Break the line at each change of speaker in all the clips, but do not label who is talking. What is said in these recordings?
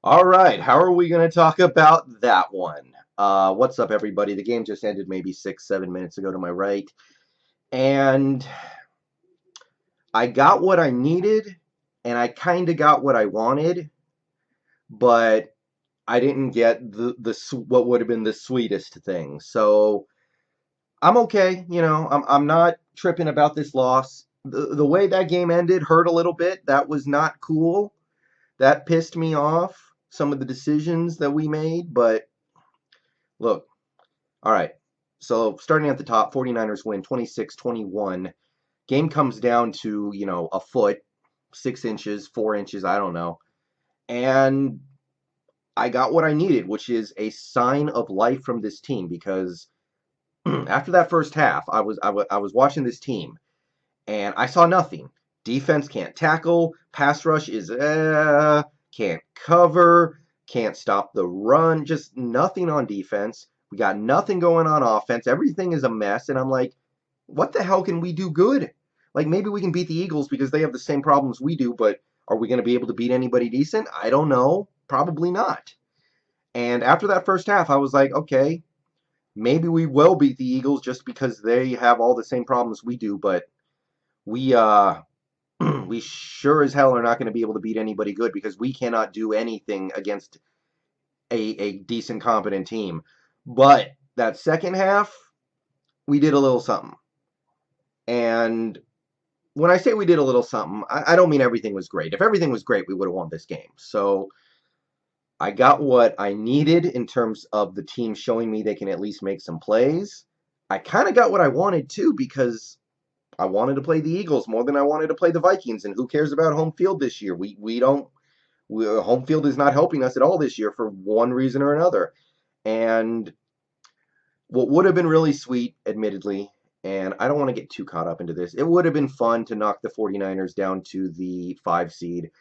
All right, how are we going to talk about that one? What's up, everybody? The game just ended maybe 6, 7 minutes ago to my right, and I got what I needed, and I kind of got what I wanted, but I didn't get what would have been the sweetest thing. So I'm okay. I'm not tripping about this loss. The way that game ended hurt a little bit. That was not cool. That pissed me off. Some of the decisions that we made, but look. All right. So starting at the top, 49ers win 26-21. Game comes down to, a foot, 6 inches, 4 inches, I don't know. And I got what I needed, which is a sign of life from this team because after that first half, I was watching this team and I saw nothing. Defense can't tackle, pass rush is can't cover, can't stop the run, just nothing on defense. We got nothing going on offense. Everything is a mess, and I'm like, what the hell can we do good? Like maybe we can beat the Eagles because they have the same problems we do, but are we going to be able to beat anybody decent? I don't know. Probably not. And after that first half, I was like, okay, maybe we will beat the Eagles just because they have all the same problems we do, but we we sure as hell are not going to be able to beat anybody good because we cannot do anything against a decent, competent team. But that second half, we did a little something. And when I say we did a little something, I don't mean everything was great. If everything was great, we would have won this game. So I got what I needed in terms of the team showing me they can at least make some plays. I kind of got what I wanted too because I wanted to play the Eagles more than I wanted to play the Vikings. And who cares about home field this year? We don't. Home field is not helping us at all this year for one reason or another. And what would have been really sweet, admittedly, and I don't want to get too caught up into this, it would have been fun to knock the 49ers down to the 5 seed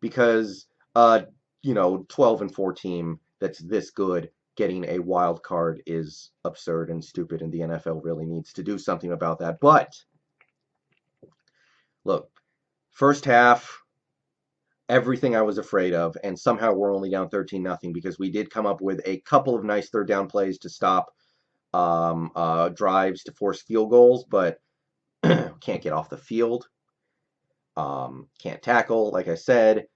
because, 12 and 4 team that's this good getting a wild card is absurd and stupid, and the NFL really needs to do something about that. But look, first half, everything I was afraid of, and somehow we're only down 13-0 because we did come up with a couple of nice third down plays to stop drives to force field goals, but can't get off the field, can't tackle, like I said.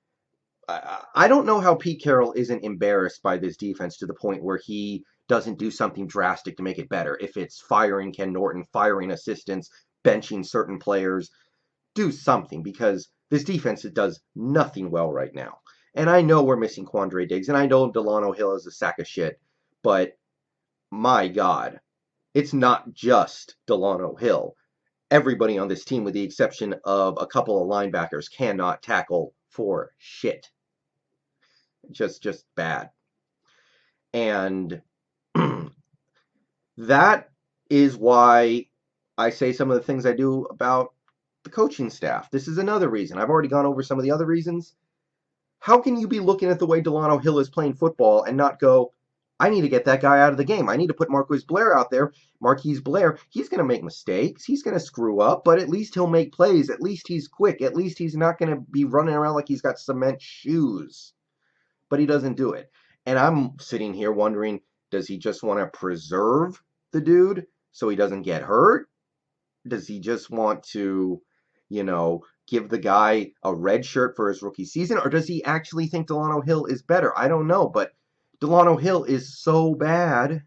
I don't know how Pete Carroll isn't embarrassed by this defense to the point where he doesn't do something drastic to make it better. If it's firing Ken Norton, firing assistants, benching certain players, do something because this defense does nothing well right now. And I know we're missing Quandre Diggs, and I know Delano Hill is a sack of shit, but my God, it's not just Delano Hill. Everybody on this team, with the exception of a couple of linebackers, cannot tackle for shit. Just bad. And that is why I say some of the things I do about the coaching staff. This is another reason. I've already gone over some of the other reasons. How can you be looking at the way Delano Hill is playing football and not go, I need to get that guy out of the game. I need to put Marquise Blair out there. Marquise Blair, he's going to make mistakes. He's going to screw up, but at least he'll make plays. At least he's quick. At least he's not going to be running around like he's got cement shoes. But he doesn't do it. And I'm sitting here wondering, does he just want to preserve the dude so he doesn't get hurt? Does he just want to, give the guy a red shirt for his rookie season? Or does he actually think Delano Hill is better? I don't know, but Delano Hill is so bad.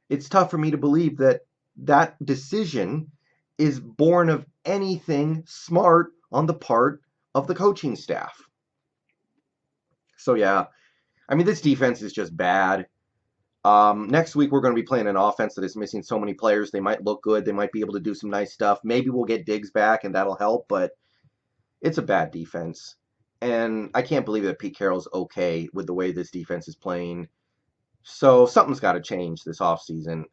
It's tough for me to believe that that decision is born of anything smart on the part of the coaching staff. So, yeah, I mean, this defense is just bad. Next week, we're going to be playing an offense that is missing so many players. They might look good. They might be able to do some nice stuff. Maybe we'll get Diggs back, and that'll help, but it's a bad defense. And I can't believe that Pete Carroll's okay with the way this defense is playing. So something's got to change this offseason.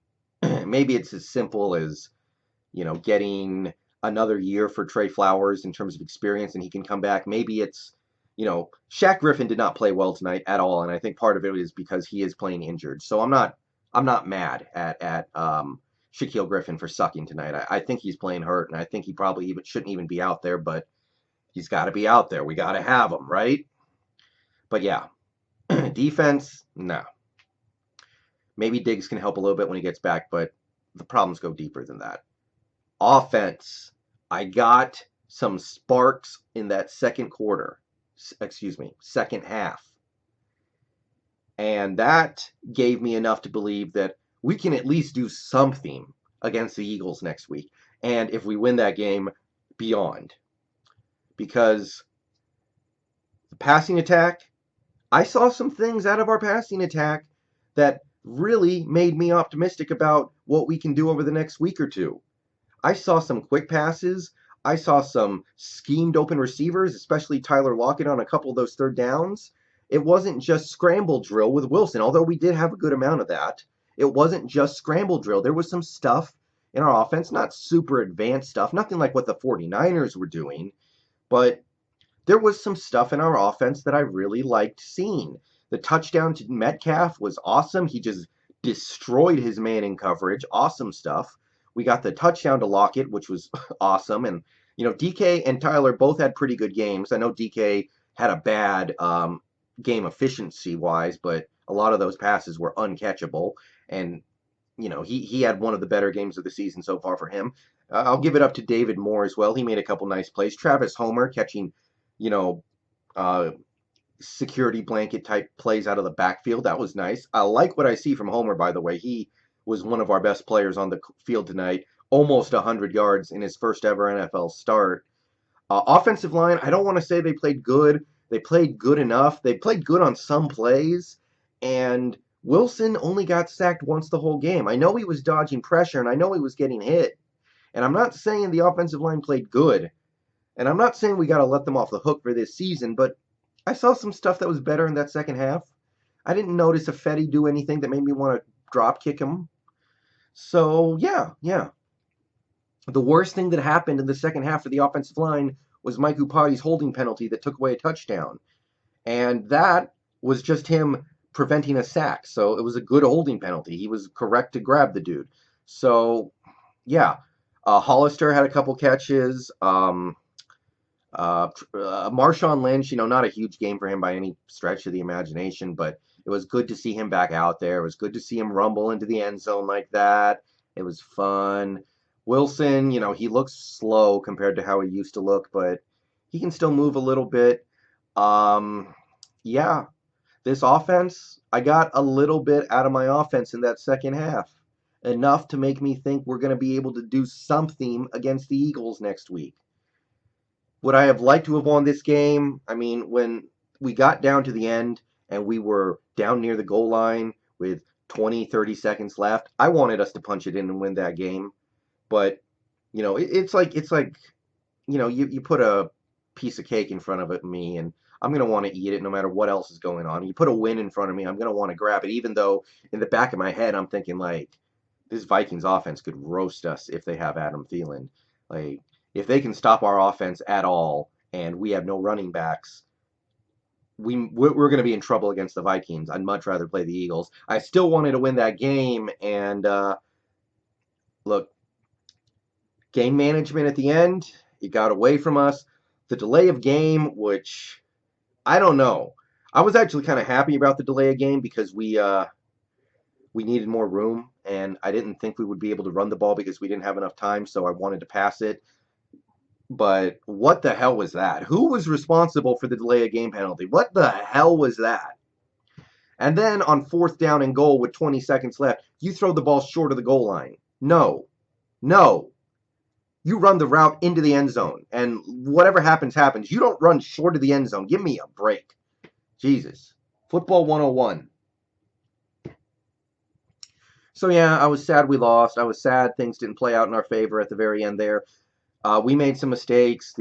Maybe it's as simple as, getting another year for Trey Flowers in terms of experience and he can come back. Maybe it's, Shaq Griffin did not play well tonight at all, and I think part of it is because he is playing injured. So I'm not mad at Shaquille Griffin for sucking tonight. I think he's playing hurt, and I think he probably even shouldn't even be out there, but he's got to be out there. We got to have him, right? But yeah, Defense, no. Maybe Diggs can help a little bit when he gets back, but the problems go deeper than that. Offense, I got some sparks in that second quarter. Excuse me, second half. And that gave me enough to believe that we can at least do something against the Eagles next week. And if we win that game, beyond. Because the passing attack, I saw some things out of our passing attack that really made me optimistic about what we can do over the next week or two. I saw some quick passes. I saw some schemed open receivers, especially Tyler Lockett on a couple of those third downs. It wasn't just scramble drill with Wilson, although we did have a good amount of that. It wasn't just scramble drill. There was some stuff in our offense, not super advanced stuff, nothing like what the 49ers were doing, but there was some stuff in our offense that I really liked seeing. The touchdown to Metcalf was awesome. He just destroyed his man in coverage. Awesome stuff. We got the touchdown to Lockett, which was awesome. And, DK and Tyler both had pretty good games. I know DK had a bad game efficiency wise, but a lot of those passes were uncatchable. And, he had one of the better games of the season so far for him. I'll give it up to David Moore as well. He made a couple nice plays. Travis Homer catching you know, uh, security blanket type plays out of the backfield. That was nice. I like what I see from Homer, by the way. He was one of our best players on the field tonight, almost 100 yards in his first ever NFL start. Offensive line, I don't want to say they played good. They played good enough. They played good on some plays, and Wilson only got sacked once the whole game. I know he was dodging pressure, and I know he was getting hit. And I'm not saying the offensive line played good. And I'm not saying we got to let them off the hook for this season, but I saw some stuff that was better in that second half. I didn't notice a Fetty do anything that made me want to drop kick him. So, yeah. The worst thing that happened in the second half of the offensive line was Mike Upati's holding penalty that took away a touchdown. And that was just him preventing a sack. So it was a good holding penalty. He was correct to grab the dude. So, yeah. Hollister had a couple catches. Marshawn Lynch, not a huge game for him by any stretch of the imagination, but it was good to see him back out there. It was good to see him rumble into the end zone like that. It was fun. Wilson, he looks slow compared to how he used to look, but he can still move a little bit. Yeah, this offense, I got a little bit out of my offense in that second half. Enough to make me think we're going to be able to do something against the Eagles next week. Would I have liked to have won this game? I mean, when we got down to the end and we were down near the goal line with 20, 30 seconds left, I wanted us to punch it in and win that game. But, it's like you put a piece of cake in front of me and I'm going to want to eat it no matter what else is going on. You put a win in front of me, I'm going to want to grab it, even though in the back of my head I'm thinking, like, this Vikings offense could roast us if they have Adam Thielen. Like, if they can stop our offense at all and we have no running backs, we're going to be in trouble against the Vikings. I'd much rather play the Eagles. I still wanted to win that game, and look, game management at the end, it got away from us. The delay of game, which I don't know. I was actually kind of happy about the delay of game because we needed more room, and I didn't think we would be able to run the ball because we didn't have enough time, so I wanted to pass it. But what the hell was that? Who was responsible for the delay of game penalty? What the hell was that? And then on fourth down and goal with 20 seconds left, you throw the ball short of the goal line. No. You run the route into the end zone, and whatever happens, happens. You don't run short of the end zone. Give me a break. Jesus. Football 101. So, yeah, I was sad we lost. I was sad things didn't play out in our favor at the very end there. We made some mistakes.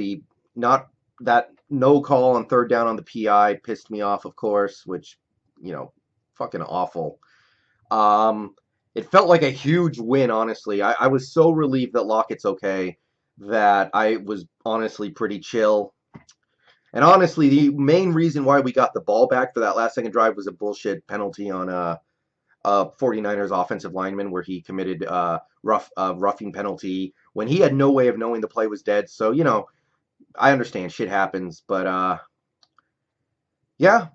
That no call on third down on the PI pissed me off, of course, which, fucking awful. It felt like a huge win, honestly. I was so relieved that Lockett's okay that I was honestly pretty chill. And honestly, the main reason why we got the ball back for that last second drive was a bullshit penalty on a 49ers offensive lineman where he committed roughing penalty when he had no way of knowing the play was dead. So, I understand shit happens, but yeah.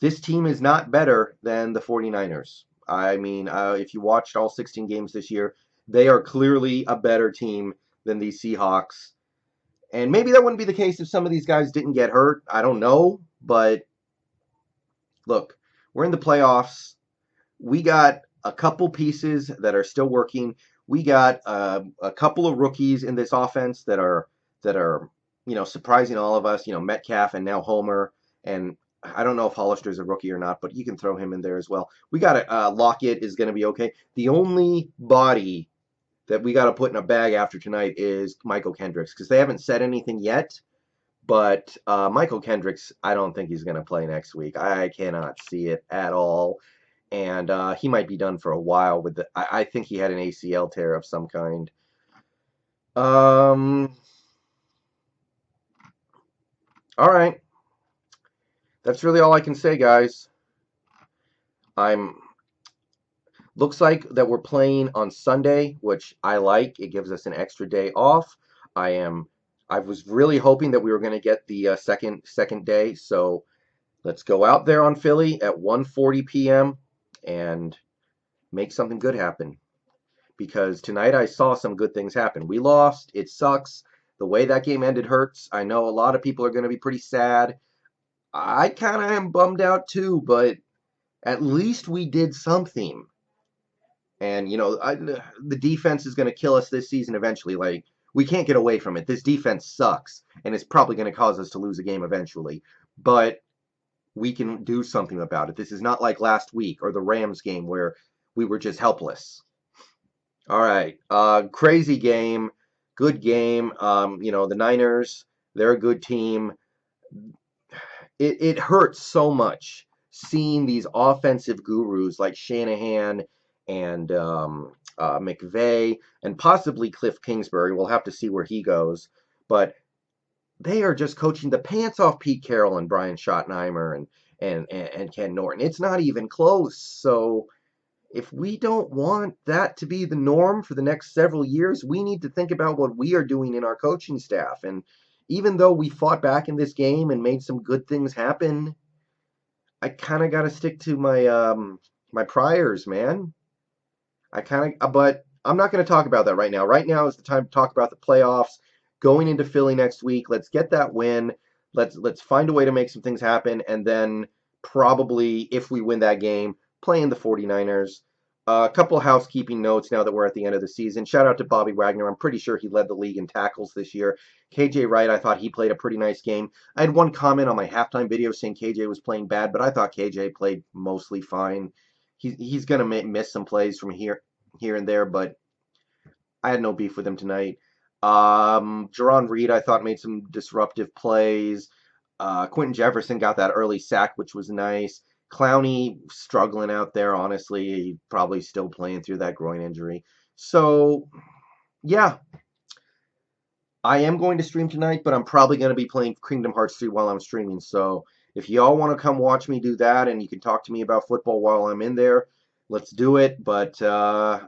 This team is not better than the 49ers. I mean, if you watched all 16 games this year, they are clearly a better team than these Seahawks. And maybe that wouldn't be the case if some of these guys didn't get hurt. I don't know. But look, we're in the playoffs. We got a couple pieces that are still working. We got a couple of rookies in this offense that are surprising all of us. Metcalf and now Homer, and I don't know if Hollister's a rookie or not, but you can throw him in there as well. We got Lockett is going to be okay. The only body that we got to put in a bag after tonight is Michael Kendricks because they haven't said anything yet. But Michael Kendricks, I don't think he's going to play next week. I cannot see it at all, and he might be done for a while. I think he had an ACL tear of some kind. All right, that's really all I can say, guys. I'm Looks like that we're playing on Sunday, which I like. It gives us an extra day off. I am. I was really hoping that we were going to get the second day, so let's go out there on Philly at 1:40 p.m. and make something good happen. Because tonight I saw some good things happen. We lost. It sucks. The way that game ended hurts. I know a lot of people are going to be pretty sad. I kind of am bummed out too, but at least we did something. And the defense is going to kill us this season eventually. Like we can't get away from it. This defense sucks, and it's probably going to cause us to lose a game eventually. But we can do something about it. This is not like last week or the Rams game where we were just helpless. All right. Crazy game. Good game. The Niners, they're a good team. It hurts so much seeing these offensive gurus like Shanahan and McVay and possibly Cliff Kingsbury. We'll have to see where he goes. But they are just coaching the pants off Pete Carroll and Brian Schottenheimer and Ken Norton. It's not even close. So if we don't want that to be the norm for the next several years, we need to think about what we are doing in our coaching staff. And even though we fought back in this game and made some good things happen, I kind of got to stick to my priors, man. But I'm not going to talk about that right now. Right now is the time to talk about the playoffs going into Philly next week. Let's get that win. Let's find a way to make some things happen, and then probably if we win that game, playing the 49ers. A couple of housekeeping notes now that we're at the end of the season. Shout out to Bobby Wagner. I'm pretty sure he led the league in tackles this year. KJ Wright, I thought he played a pretty nice game. I had one comment on my halftime video saying KJ was playing bad, but I thought KJ played mostly fine. He's going to miss some plays from here and there, but I had no beef with him tonight. Jerron Reed, I thought, made some disruptive plays. Quentin Jefferson got that early sack, which was nice. Clowney struggling out there, honestly. He probably still playing through that groin injury. So, yeah, I am going to stream tonight, but I'm probably going to be playing Kingdom Hearts 3 while I'm streaming. So, if y'all want to come watch me do that and you can talk to me about football while I'm in there, let's do it. But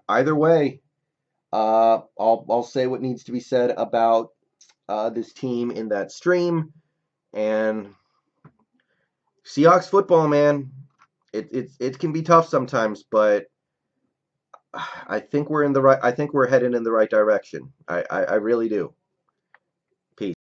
either way, I'll say what needs to be said about this team in that stream. And Seahawks football, man, it can be tough sometimes, but I think we're headed in the right direction. I really do.